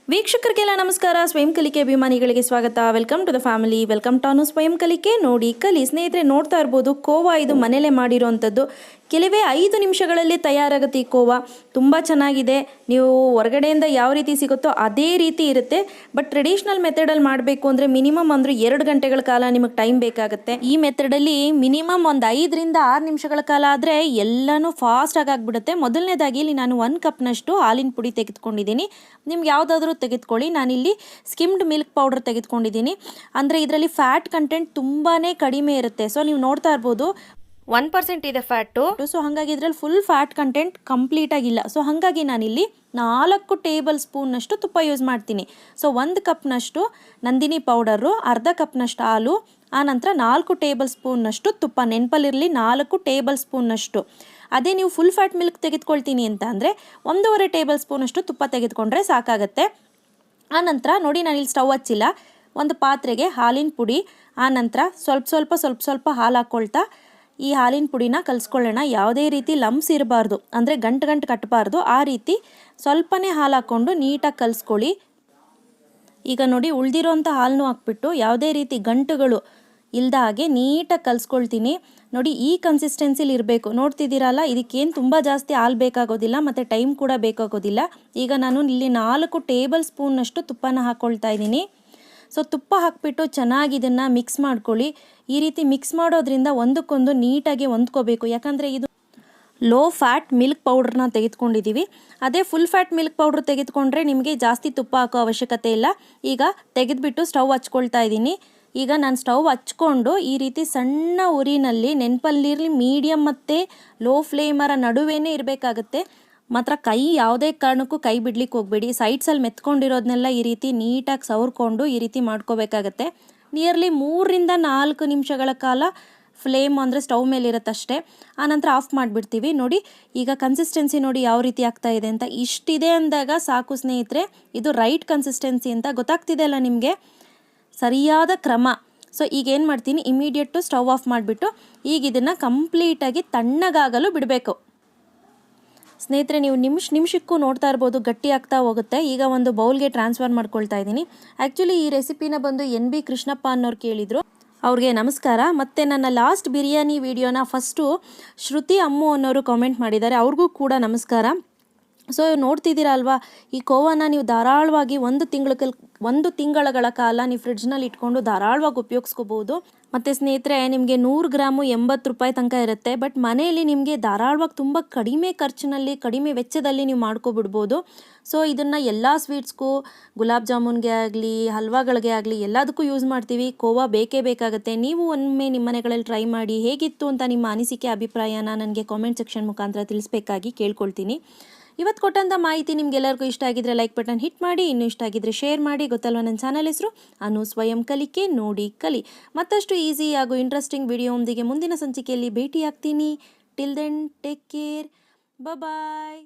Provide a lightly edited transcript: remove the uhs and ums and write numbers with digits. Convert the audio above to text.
ವೀಕ್ಷಕರಿಗೆಲ್ಲ ನಮಸ್ಕಾರ. ಸ್ವಯಂ ಕಲಿಕೆ ಅಭಿಮಾನಿಗಳಿಗೆ ಸ್ವಾಗತ. Welcome to the family, welcome to Anu ಸ್ವಯಂ ಕಲಿಕೆ. ನೋಡಿ ಕಲಿ ಸ್ನೇಹಿತರೆ, ನೋಡ್ತಾ ಇರ್ಬೋದು ಕೋವಾ. ಇದು ಮನೇಲೆ ಮಾಡಿರೋವಂಥದ್ದು. ಕೆಲವೇ 5 ನಿಮಿಷಗಳಲ್ಲಿ ತಯಾರಾಗುತ್ತೆ ಈ ಕೋವಾ. ತುಂಬ ಚೆನ್ನಾಗಿದೆ. ನೀವು ಹೊರಗಡೆಯಿಂದ ಯಾವ ರೀತಿ ಸಿಗುತ್ತೋ ಅದೇ ರೀತಿ ಇರುತ್ತೆ. ಬಟ್ ಟ್ರೆಡಿಷ್ನಲ್ ಮೆಥಡಲ್ಲಿ ಮಾಡಬೇಕು ಅಂದರೆ ಮಿನಿಮಮ್ ಅಂದರೆ 2 ಗಂಟೆಗಳ ಕಾಲ ನಿಮಗೆ ಟೈಮ್ ಬೇಕಾಗುತ್ತೆ. ಈ ಮೆಥಡಲ್ಲಿ ಮಿನಿಮಮ್ ಒಂದು 5 ರಿಂದ 6 ನಿಮಿಷಗಳ ಕಾಲ ಆದರೆ ಎಲ್ಲನೂ ಫಾಸ್ಟಾಗಿ ಆಗಿಬಿಡುತ್ತೆ. ಮೊದಲನೇದಾಗಿ ಇಲ್ಲಿ ನಾನು 1 ಕಪ್ನಷ್ಟು ಹಾಲಿನ ಪುಡಿ ತೆಗೆದುಕೊಂಡಿದ್ದೀನಿ. ನಿಮ್ಗೆ ಯಾವುದಾದ್ರೂ ತೆಗೆದುಕೊಳ್ಳಿ. ನಾನಿಲ್ಲಿ ಸ್ಕಿಮ್ಡ್ ಮಿಲ್ಕ್ ಪೌಡರ್ ತೆಗೆದುಕೊಂಡಿದ್ದೀನಿ. ಅಂದರೆ ಇದರಲ್ಲಿ ಫ್ಯಾಟ್ ಕಂಟೆಂಟ್ ತುಂಬಾ ಕಡಿಮೆ ಇರುತ್ತೆ. ಸೊ ನೀವು ನೋಡ್ತಾ ಇರ್ಬೋದು 1% ಇದೆ ಫ್ಯಾಟು. ಸೊ ಹಾಗಾಗಿ ಇದರಲ್ಲಿ ಫುಲ್ ಫ್ಯಾಟ್ ಕಂಟೆಂಟ್ ಕಂಪ್ಲೀಟ್ ಆಗಿಲ್ಲ. ಸೊ ಹಾಗಾಗಿ ನಾನಿಲ್ಲಿ 4 ಟೇಬಲ್ ಸ್ಪೂನ್ನಷ್ಟು ತುಪ್ಪ ಯೂಸ್ ಮಾಡ್ತೀನಿ. ಸೊ 1 ಕಪ್ನಷ್ಟು ನಂದಿನಿ ಪೌಡರು, ಅರ್ಧ ಕಪ್ನಷ್ಟು ಹಾಲು, ಆನಂತರ 4 ಟೇಬಲ್ ಸ್ಪೂನ್ನಷ್ಟು ತುಪ್ಪ. ನೆನಪಲ್ಲಿರಲಿ 4 ಟೇಬಲ್ ಸ್ಪೂನ್ನಷ್ಟು. ಅದೇ ನೀವು ಫುಲ್ ಫ್ಯಾಟ್ ಮಿಲ್ಕ್ ತೆಗೆದುಕೊಳ್ತೀನಿ ಅಂತ ಅಂದರೆ 1.5 ಟೇಬಲ್ ಸ್ಪೂನಷ್ಟು ತುಪ್ಪ ತೆಗೆದುಕೊಂಡ್ರೆ ಸಾಕಾಗತ್ತೆ. ಆನಂತರ ನೋಡಿ, ನಾನಿಲ್ಲಿ ಸ್ಟವ್ ಹಚ್ಚಿಲ್ಲ. ಒಂದು ಪಾತ್ರೆಗೆ ಹಾಲಿನ ಪುಡಿ, ಆನಂತರ ಸ್ವಲ್ಪ ಹಾಲು ಹಾಕ್ಕೊಳ್ತಾ ಈ ಹಾಲಿನ ಪುಡಿನ ಕಲಿಸ್ಕೊಳ್ಳೋಣ. ಯಾವುದೇ ರೀತಿ ಲಂಪ್ಸ್ ಇರಬಾರ್ದು, ಅಂದರೆ ಗಂಟು ಕಟ್ಟಬಾರ್ದು. ಆ ರೀತಿ ಸ್ವಲ್ಪನೇ ಹಾಲು ಹಾಕ್ಕೊಂಡು ನೀಟಾಗಿ ಕಲಿಸ್ಕೊಳ್ಳಿ. ಈಗ ನೋಡಿ, ಉಳಿದಿರೋಂಥ ಹಾಲನ್ನು ಹಾಕ್ಬಿಟ್ಟು ಯಾವುದೇ ರೀತಿ ಗಂಟುಗಳು ಇಲ್ದ ಹಾಗೆ ನೀಟಾಗಿ ಕಲಿಸ್ಕೊಳ್ತೀನಿ. ನೋಡಿ, ಈ ಕನ್ಸಿಸ್ಟೆನ್ಸಿಲಿ ಇರಬೇಕು. ನೋಡ್ತಿದ್ದೀರಲ್ಲ, ಇದಕ್ಕೇನು ತುಂಬ ಜಾಸ್ತಿ ಹಾಲು ಬೇಕಾಗೋದಿಲ್ಲ ಮತ್ತು ಟೈಮ್ ಕೂಡ ಬೇಕಾಗೋದಿಲ್ಲ. ಈಗ ನಾನು ಇಲ್ಲಿ 4 ಟೇಬಲ್ ಸ್ಪೂನ್ನಷ್ಟು ತುಪ್ಪನ ಹಾಕ್ಕೊಳ್ತಾ ಇದ್ದೀನಿ. ಸೊ ತುಪ್ಪ ಹಾಕಿಬಿಟ್ಟು ಚೆನ್ನಾಗಿ ಇದನ್ನು ಮಿಕ್ಸ್ ಮಾಡ್ಕೊಳ್ಳಿ. ಈ ರೀತಿ ಮಿಕ್ಸ್ ಮಾಡೋದ್ರಿಂದ ಒಂದಕ್ಕೊಂದು ನೀಟಾಗಿ ಹೊಂದ್ಕೋಬೇಕು. ಯಾಕಂದರೆ ಇದು ಲೋ ಫ್ಯಾಟ್ ಮಿಲ್ಕ್ ಪೌಡ್ರನ್ನ ತೆಗೆದುಕೊಂಡಿದ್ದೀವಿ. ಅದೇ ಫುಲ್ ಫ್ಯಾಟ್ ಮಿಲ್ಕ್ ಪೌಡ್ರ್ ತೆಗೆದುಕೊಂಡ್ರೆ ನಿಮಗೆ ಜಾಸ್ತಿ ತುಪ್ಪ ಹಾಕೋ ಅವಶ್ಯಕತೆ ಇಲ್ಲ. ಈಗ ತೆಗೆದುಬಿಟ್ಟು ಸ್ಟವ್ ಹಚ್ಕೊಳ್ತಾ ಇದ್ದೀನಿ. ಈಗ ನಾನು ಸ್ಟವ್ ಹಚ್ಕೊಂಡು ಈ ರೀತಿ ಸಣ್ಣ ಉರಿನಲ್ಲಿ, ನೆನಪಲ್ಲಿರಲಿ ಮೀಡಿಯಮ್ ಮತ್ತು ಲೋ ಫ್ಲೇಮರ ನಡುವೆನೇ ಇರಬೇಕಾಗತ್ತೆ. ಮಾತ್ರ ಕೈ ಯಾವುದೇ ಕಾರಣಕ್ಕೂ ಕೈ ಬಿಡ್ಲಿಕ್ಕೆ ಹೋಗಬೇಡಿ. ಸೈಡ್ಸಲ್ಲಿ ಮೆತ್ಕೊಂಡಿರೋದನ್ನೆಲ್ಲ ಈ ರೀತಿ ನೀಟಾಗಿ ಸವರ್ಕೊಂಡು ಈ ರೀತಿ ಮಾಡ್ಕೋಬೇಕಾಗತ್ತೆ. ನಿಯರ್ಲಿ 3 ರಿಂದ 4 ನಿಮಿಷಗಳ ಕಾಲ ಫ್ಲೇಮ್ ಅಂದರೆ ಸ್ಟವ್ ಮೇಲೆ ಇರುತ್ತಷ್ಟೇ. ಆನಂತರ ಆಫ್ ಮಾಡಿಬಿಡ್ತೀವಿ. ನೋಡಿ, ಈಗ ಕನ್ಸಿಸ್ಟೆನ್ಸಿ ನೋಡಿ ಯಾವ ರೀತಿ ಆಗ್ತಾ ಇದೆ ಅಂತ. ಇಷ್ಟಿದೆ ಅಂದಾಗ ಸಾಕು ಸ್ನೇಹಿತರೆ. ಇದು ರೈಟ್ ಕನ್ಸಿಸ್ಟೆನ್ಸಿ ಅಂತ ಗೊತ್ತಾಗ್ತಿದೆ ಅಲ್ಲ ನಿಮಗೆ, ಸರಿಯಾದ ಕ್ರಮ. ಸೊ ಈಗ ಏನು ಮಾಡ್ತೀನಿ, ಇಮಿಡಿಯೇಟು ಸ್ಟವ್ ಆಫ್ ಮಾಡಿಬಿಟ್ಟು ಈಗ ಇದನ್ನು ಕಂಪ್ಲೀಟಾಗಿ ತಣ್ಣಗಾಗಲು ಬಿಡಬೇಕು. ಸ್ನೇಹಿತರೆ, ನೀವು ನಿಮಿಷಕ್ಕೂ ನೋಡ್ತಾ ಇರ್ಬೋದು ಗಟ್ಟಿ ಆಗ್ತಾ ಹೋಗುತ್ತೆ. ಈಗ ಒಂದು ಬೌಲ್ಗೆ ಟ್ರಾನ್ಸ್ಫರ್ ಮಾಡ್ಕೊಳ್ತಾ ಇದ್ದೀನಿ. ಆ್ಯಕ್ಚುಲಿ ಈ ರೆಸಿಪಿನ ಬಂದು NB ಕೃಷ್ಣಪ್ಪ ಅನ್ನೋರು ಕೇಳಿದರು. ಅವ್ರಿಗೆ ನಮಸ್ಕಾರ. ಮತ್ತು ನನ್ನ ಲಾಸ್ಟ್ ಬಿರಿಯಾನಿ ವಿಡಿಯೋನ ಫಸ್ಟು ಶ್ರುತಿ ಅಮ್ಮು ಅನ್ನೋರು ಕಾಮೆಂಟ್ ಮಾಡಿದ್ದಾರೆ. ಅವ್ರಿಗೂ ಕೂಡ ನಮಸ್ಕಾರ. ಸೊ ನೋಡ್ತಿದ್ದೀರಾ ಅಲ್ವಾ, ಈ ಕೋವಾನ ನೀವು ಧಾರಾಳವಾಗಿ 1 ತಿಂಗಳ ಕಾಲ ನೀವು ಫ್ರಿಡ್ಜ್ನಲ್ಲಿ ಇಟ್ಕೊಂಡು ಧಾರಾಳವಾಗಿ ಉಪಯೋಗಿಸ್ಕೋಬೋದು. ಮತ್ತು ಸ್ನೇಹಿತರೆ, ನಿಮಗೆ 100 ಗ್ರಾಮು 80 ರೂಪಾಯಿ ತನಕ ಇರುತ್ತೆ. ಬಟ್ ಮನೆಯಲ್ಲಿ ನಿಮಗೆ ಧಾರಾಳವಾಗಿ ತುಂಬ ಕಡಿಮೆ ಖರ್ಚಿನಲ್ಲಿ, ಕಡಿಮೆ ವೆಚ್ಚದಲ್ಲಿ ನೀವು ಮಾಡ್ಕೊಬಿಡ್ಬೋದು. ಸೊ ಇದನ್ನು ಎಲ್ಲ ಸ್ವೀಟ್ಸ್ಗೂ, ಗುಲಾಬ್ ಜಾಮೂನ್ಗೆ ಆಗಲಿ, ಹಲ್ವಾಗಳಿಗೆ ಆಗಲಿ ಎಲ್ಲದಕ್ಕೂ ಯೂಸ್ ಮಾಡ್ತೀವಿ. ಕೋವಾ ಬೇಕೇ ಬೇಕಾಗುತ್ತೆ. ನೀವು ಒಮ್ಮೆ ನಿಮ್ಮ ಮನೆಗಳಲ್ಲಿ ಟ್ರೈ ಮಾಡಿ ಹೇಗಿತ್ತು ಅಂತ ನಿಮ್ಮ ಅನಿಸಿಕೆ, ಅಭಿಪ್ರಾಯನ ನನಗೆ ಕಾಮೆಂಟ್ ಸೆಕ್ಷನ್ ಮುಖಾಂತರ ತಿಳಿಸ್ಬೇಕಾಗಿ ಕೇಳ್ಕೊಳ್ತೀನಿ. ಇವತ್ತು ಕೊಟ್ಟಂಥ ಮಾಹಿತಿ ನಿಮ್ಗೆಲ್ಲರಿಗೂ ಇಷ್ಟ ಆಗಿದ್ರೆ ಲೈಕ್ ಬಟನ್ ಹಿಟ್ ಮಾಡಿ. ಇನ್ನೂ ಇಷ್ಟ ಆಗಿದ್ರೆ ಶೇರ್ ಮಾಡಿ. ಗೊತ್ತಲ್ವ ನನ್ನ ಚಾನಲ್ ಹೆಸರು ಅನು ಸ್ವಯಂ ಕಲಿಕೆ, ನೋಡಿ ಕಲಿ. ಮತ್ತಷ್ಟು ಈಸಿ ಹಾಗೂ ಇಂಟ್ರೆಸ್ಟಿಂಗ್ ವಿಡಿಯೋದೊಂದಿಗೆ ಮುಂದಿನ ಸಂಚಿಕೆಯಲ್ಲಿ ಭೇಟಿಯಾಗ್ತೀನಿ. ಟಿಲ್ ದೆನ್ ಟೇಕ್ ಕೇರ್, ಬಾಯ್.